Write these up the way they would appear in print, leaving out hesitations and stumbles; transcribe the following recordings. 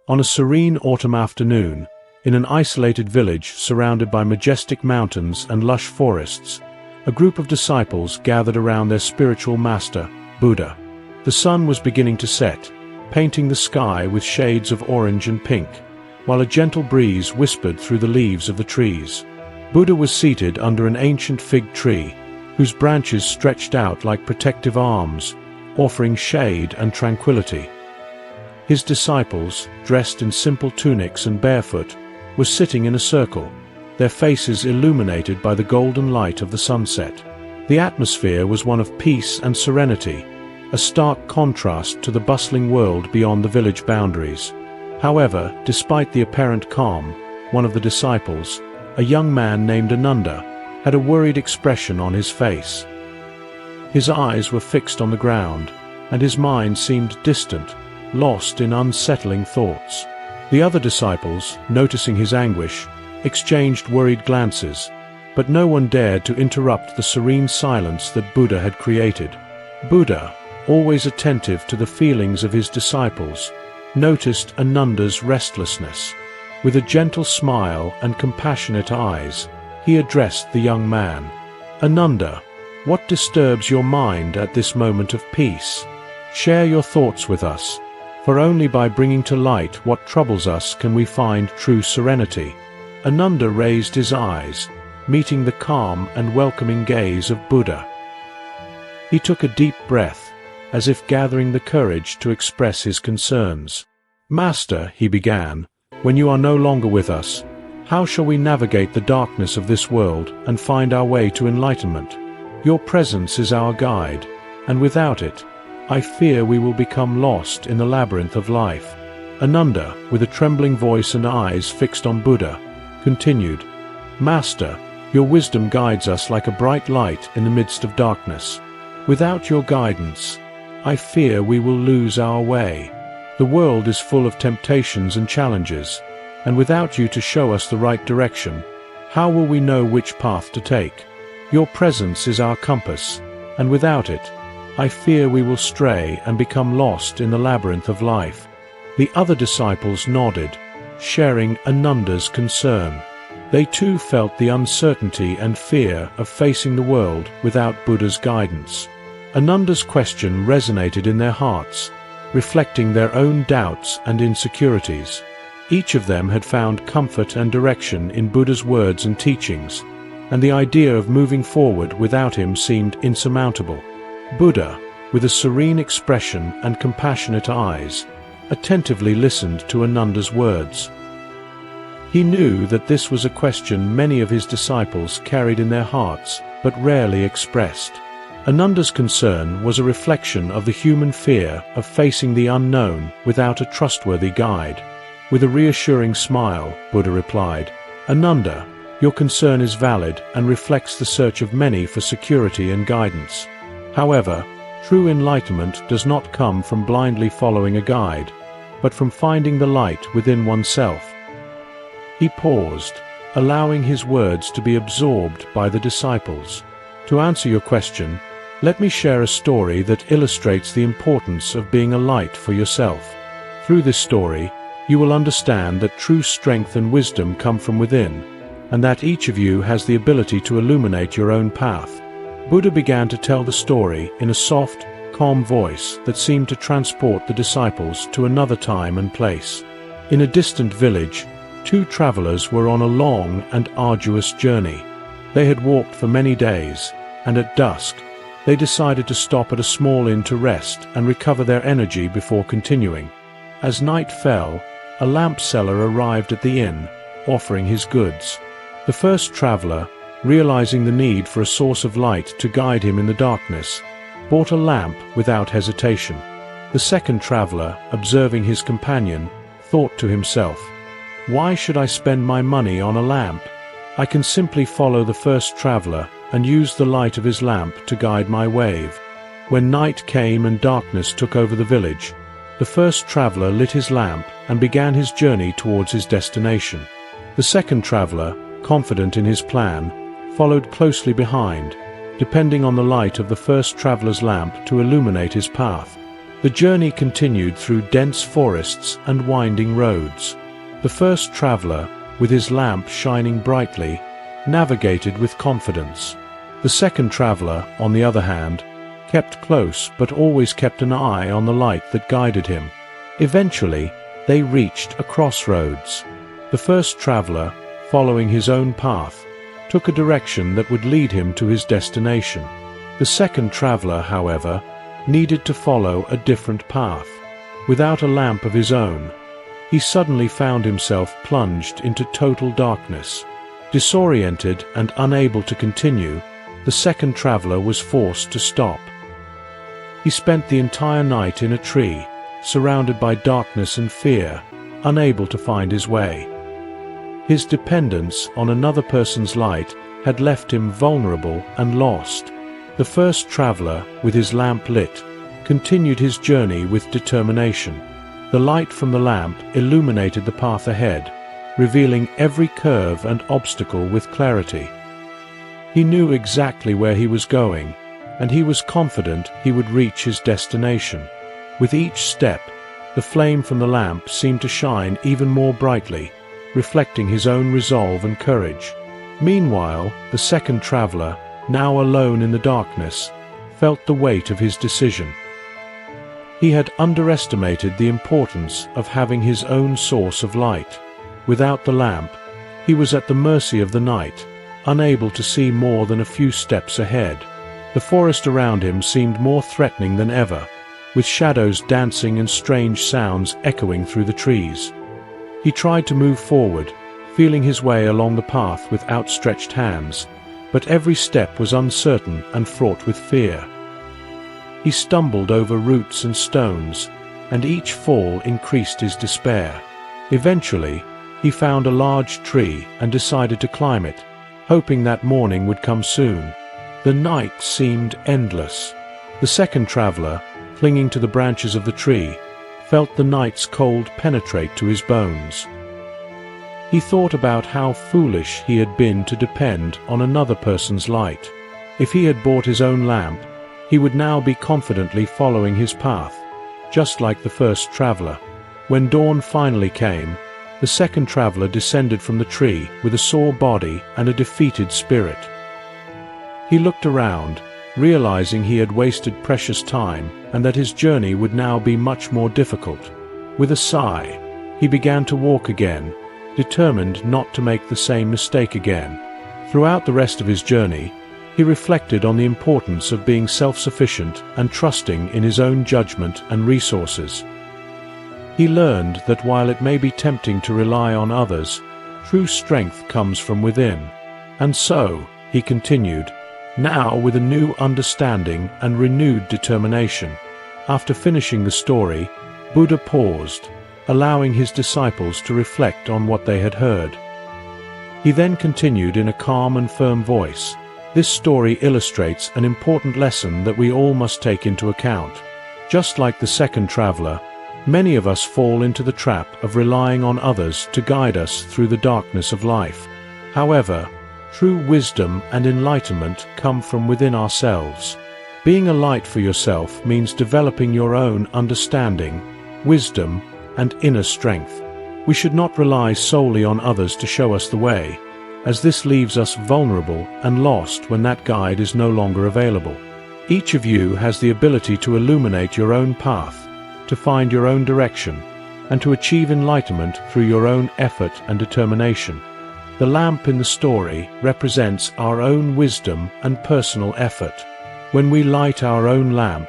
On a serene autumn afternoon, in an isolated village surrounded by majestic mountains and lush forests, a group of disciples gathered around their spiritual master, Buddha. The sun was beginning to set, painting the sky with shades of orange and pink, while a gentle breeze whispered through the leaves of the trees. Buddha was seated under an ancient fig tree, whose branches stretched out like protective arms, offering shade and tranquility. His disciples, dressed in simple tunics and barefoot, were sitting in a circle, their faces illuminated by the golden light of the sunset. The atmosphere was one of peace and serenity, a stark contrast to the bustling world beyond the village boundaries. However, despite the apparent calm, one of the disciples, a young man named Ananda, had a worried expression on his face. His eyes were fixed on the ground, and his mind seemed distant, lost in unsettling thoughts. The other disciples, noticing his anguish, exchanged worried glances, but no one dared to interrupt the serene silence that Buddha had created. Buddha, always attentive to the feelings of his disciples, noticed Ananda's restlessness. With a gentle smile and compassionate eyes, he addressed the young man. "Ananda, what disturbs your mind at this moment of peace? Share your thoughts with us, for only by bringing to light what troubles us can we find true serenity." Ananda raised his eyes, meeting the calm and welcoming gaze of Buddha. He took a deep breath, as if gathering the courage to express his concerns. "Master," he began, "when you are no longer with us, how shall we navigate the darkness of this world and find our way to enlightenment? Your presence is our guide, and without it, I fear we will become lost in the labyrinth of life." Ananda, with a trembling voice and eyes fixed on Buddha, continued, "Master, your wisdom guides us like a bright light in the midst of darkness. Without your guidance, I fear we will lose our way. The world is full of temptations and challenges, and without you to show us the right direction, how will we know which path to take? Your presence is our compass, and without it, I fear we will stray and become lost in the labyrinth of life." The other disciples nodded, sharing Ananda's concern. They too felt the uncertainty and fear of facing the world without Buddha's guidance. Ananda's question resonated in their hearts, reflecting their own doubts and insecurities. Each of them had found comfort and direction in Buddha's words and teachings, and the idea of moving forward without him seemed insurmountable. Buddha, with a serene expression and compassionate eyes, attentively listened to Ananda's words. He knew that this was a question many of his disciples carried in their hearts but rarely expressed. Ananda's concern was a reflection of the human fear of facing the unknown without a trustworthy guide. With a reassuring smile, Buddha replied, "Ananda, your concern is valid and reflects the search of many for security and guidance. However, true enlightenment does not come from blindly following a guide, but from finding the light within oneself." He paused, allowing his words to be absorbed by the disciples. "To answer your question, let me share a story that illustrates the importance of being a light for yourself. Through this story, you will understand that true strength and wisdom come from within, and that each of you has the ability to illuminate your own path." Buddha began to tell the story in a soft, calm voice that seemed to transport the disciples to another time and place. In a distant village, two travelers were on a long and arduous journey. They had walked for many days, and at dusk, they decided to stop at a small inn to rest and recover their energy before continuing. As night fell, a lamp seller arrived at the inn, offering his goods. The first traveler, realizing the need for a source of light to guide him in the darkness, bought a lamp without hesitation. The second traveler, observing his companion, thought to himself, "Why should I spend my money on a lamp? I can simply follow the first traveler and use the light of his lamp to guide my way." When night came and darkness took over the village, the first traveler lit his lamp and began his journey towards his destination. The second traveler, confident in his plan, followed closely behind, depending on the light of the first traveler's lamp to illuminate his path. The journey continued through dense forests and winding roads. The first traveler, with his lamp shining brightly, navigated with confidence. The second traveler, on the other hand, kept close but always kept an eye on the light that guided him. Eventually, they reached a crossroads. The first traveler, following his own path, took a direction that would lead him to his destination. The second traveler, however, needed to follow a different path. Without a lamp of his own, he suddenly found himself plunged into total darkness. Disoriented and unable to continue, the second traveler was forced to stop. He spent the entire night in a tree, surrounded by darkness and fear, unable to find his way. His dependence on another person's light had left him vulnerable and lost. The first traveler, with his lamp lit, continued his journey with determination. The light from the lamp illuminated the path ahead, revealing every curve and obstacle with clarity. He knew exactly where he was going, and he was confident he would reach his destination. With each step, the flame from the lamp seemed to shine even more brightly, reflecting his own resolve and courage. Meanwhile, the second traveler, now alone in the darkness, felt the weight of his decision. He had underestimated the importance of having his own source of light. Without the lamp, he was at the mercy of the night, unable to see more than a few steps ahead. The forest around him seemed more threatening than ever, with shadows dancing and strange sounds echoing through the trees. He tried to move forward, feeling his way along the path with outstretched hands, but every step was uncertain and fraught with fear. He stumbled over roots and stones, and each fall increased his despair. Eventually, he found a large tree and decided to climb it, hoping that morning would come soon. The night seemed endless. The second traveler, clinging to the branches of the tree, felt the night's cold penetrate to his bones. He thought about how foolish he had been to depend on another person's light. If he had bought his own lamp, he would now be confidently following his path, just like the first traveler. When dawn finally came, the second traveler descended from the tree with a sore body and a defeated spirit. He looked around, realizing he had wasted precious time and that his journey would now be much more difficult. With a sigh, he began to walk again, determined not to make the same mistake again. Throughout the rest of his journey, he reflected on the importance of being self-sufficient and trusting in his own judgment and resources. He learned that while it may be tempting to rely on others, true strength comes from within. And so, he continued, now with a new understanding and renewed determination. After finishing the story, Buddha paused, allowing his disciples to reflect on what they had heard. He then continued in a calm and firm voice, "This story illustrates an important lesson that we all must take into account. Just like the second traveler, many of us fall into the trap of relying on others to guide us through the darkness of life. However, true wisdom and enlightenment come from within ourselves. Being a light for yourself means developing your own understanding, wisdom, and inner strength. We should not rely solely on others to show us the way, as this leaves us vulnerable and lost when that guide is no longer available. Each of you has the ability to illuminate your own path, to find your own direction, and to achieve enlightenment through your own effort and determination. The lamp in the story represents our own wisdom and personal effort. When we light our own lamp,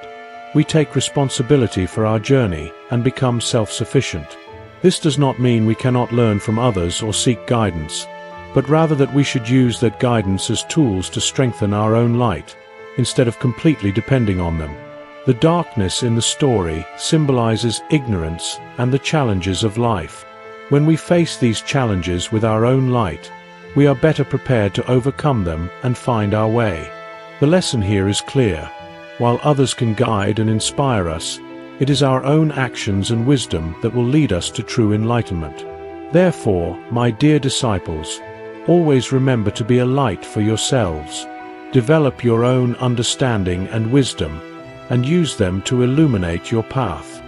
we take responsibility for our journey and become self-sufficient. This does not mean we cannot learn from others or seek guidance, but rather that we should use that guidance as tools to strengthen our own light, instead of completely depending on them. The darkness in the story symbolizes ignorance and the challenges of life. When we face these challenges with our own light, we are better prepared to overcome them and find our way. The lesson here is clear. While others can guide and inspire us, it is our own actions and wisdom that will lead us to true enlightenment. Therefore, my dear disciples, always remember to be a light for yourselves. Develop your own understanding and wisdom, and use them to illuminate your path.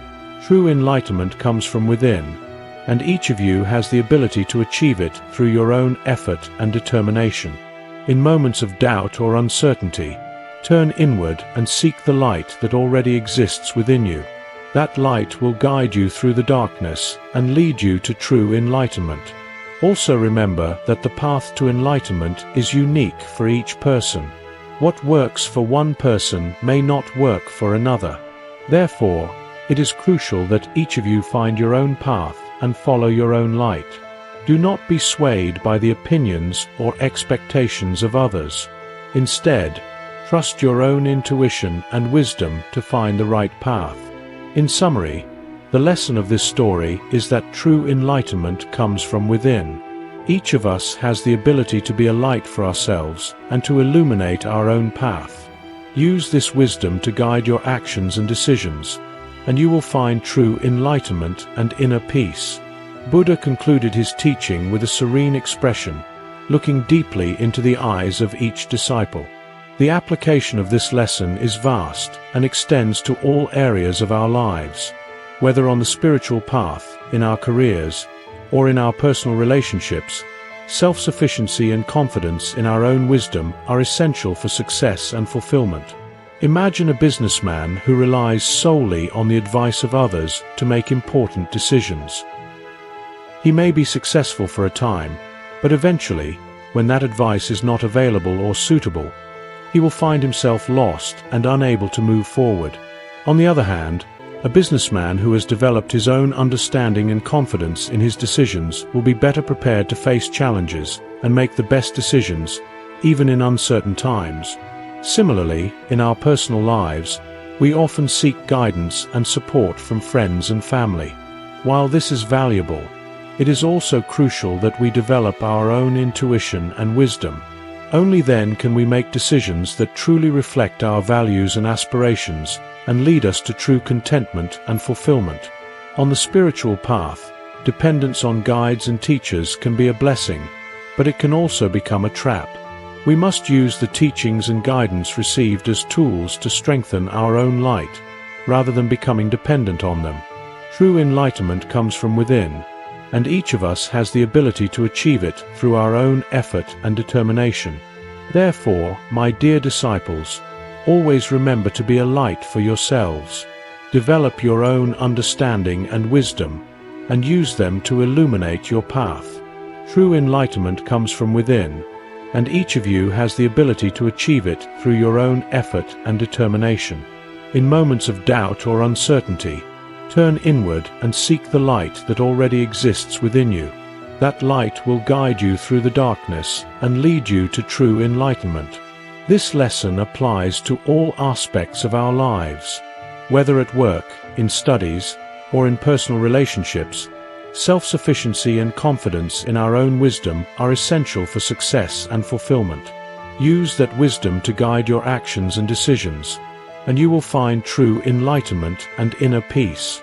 True enlightenment comes from within, and each of you has the ability to achieve it through your own effort and determination. In moments of doubt or uncertainty, turn inward and seek the light that already exists within you. That light will guide you through the darkness and lead you to true enlightenment. Also remember that the path to enlightenment is unique for each person. What works for one person may not work for another. Therefore, it is crucial that each of you find your own path and follow your own light. Do not be swayed by the opinions or expectations of others. Instead, trust your own intuition and wisdom to find the right path. In summary, the lesson of this story is that true enlightenment comes from within. Each of us has the ability to be a light for ourselves and to illuminate our own path. Use this wisdom to guide your actions and decisions, and you will find true enlightenment and inner peace. Buddha concluded his teaching with a serene expression, looking deeply into the eyes of each disciple. The application of this lesson is vast and extends to all areas of our lives. Whether on the spiritual path, in our careers, or in our personal relationships, self-sufficiency and confidence in our own wisdom are essential for success and fulfillment. Imagine a businessman who relies solely on the advice of others to make important decisions. He may be successful for a time, but eventually, when that advice is not available or suitable, he will find himself lost and unable to move forward. On the other hand, a businessman who has developed his own understanding and confidence in his decisions will be better prepared to face challenges and make the best decisions, even in uncertain times. Similarly, in our personal lives, we often seek guidance and support from friends and family. While this is valuable, it is also crucial that we develop our own intuition and wisdom. Only then can we make decisions that truly reflect our values and aspirations and lead us to true contentment and fulfillment. On the spiritual path, dependence on guides and teachers can be a blessing, but it can also become a trap. We must use the teachings and guidance received as tools to strengthen our own light, rather than becoming dependent on them. True enlightenment comes from within, and each of us has the ability to achieve it through our own effort and determination. Therefore, my dear disciples, always remember to be a light for yourselves. Develop your own understanding and wisdom, and use them to illuminate your path. True enlightenment comes from within, and each of you has the ability to achieve it through your own effort and determination. In moments of doubt or uncertainty, turn inward and seek the light that already exists within you. That light will guide you through the darkness and lead you to true enlightenment. This lesson applies to all aspects of our lives. Whether at work, in studies, or in personal relationships, self-sufficiency and confidence in our own wisdom are essential for success and fulfillment. Use that wisdom to guide your actions and decisions, and you will find true enlightenment and inner peace.